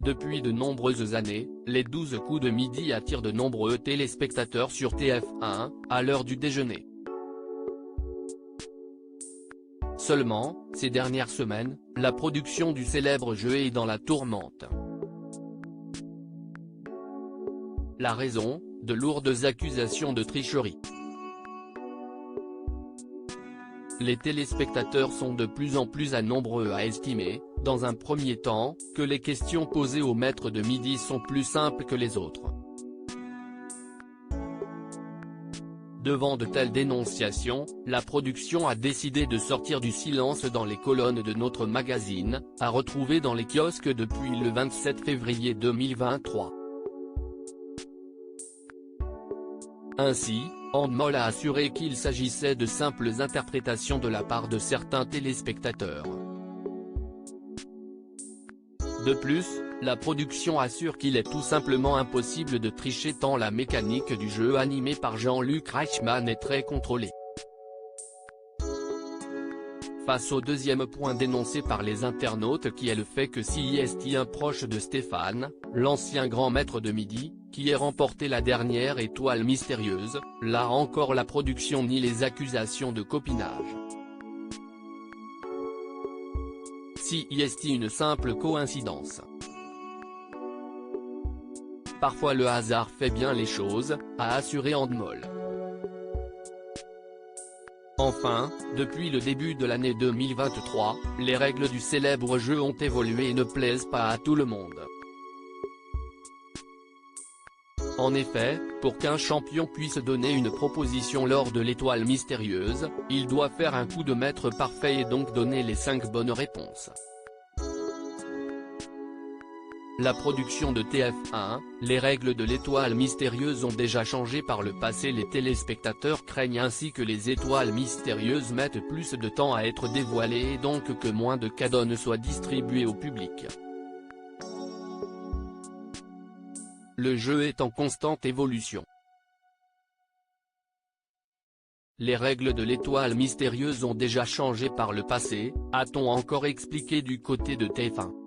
Depuis de nombreuses années, les 12 coups de midi attirent de nombreux téléspectateurs sur TF1, à l'heure du déjeuner. Seulement, ces dernières semaines, la production du célèbre jeu est dans la tourmente. La raison, de lourdes accusations de tricherie. Les téléspectateurs sont de plus en plus nombreux à estimer, dans un premier temps, que les questions posées au maître de midi sont plus simples que les autres. Devant de telles dénonciations, la production a décidé de sortir du silence dans les colonnes de notre magazine, à retrouver dans les kiosques depuis le 27 février 2023. Ainsi, Endemol a assuré qu'il s'agissait de simples interprétations de la part de certains téléspectateurs. De plus, la production assure qu'il est tout simplement impossible de tricher tant la mécanique du jeu animé par Jean-Luc Reichmann est très contrôlée. Face au deuxième point dénoncé par les internautes qui est le fait que CIST, un proche de Stéphane, l'ancien grand maître de midi, qui ait remporté la dernière étoile mystérieuse, là encore la production nie les accusations de copinage. CIST, une simple coïncidence. Parfois le hasard fait bien les choses, a assuré Endemol. Enfin, depuis le début de l'année 2023, les règles du célèbre jeu ont évolué et ne plaisent pas à tout le monde. En effet, pour qu'un champion puisse donner une proposition lors de l'étoile mystérieuse, il doit faire un coup de maître parfait et donc donner les 5 bonnes réponses. La production de TF1, les règles de l'étoile mystérieuse ont déjà changé par le passé. Les téléspectateurs craignent ainsi que les étoiles mystérieuses mettent plus de temps à être dévoilées et donc que moins de cadeaux ne soient distribués au public. Le jeu est en constante évolution. Les règles de l'étoile mystérieuse ont déjà changé par le passé, a-t-on encore expliqué du côté de TF1.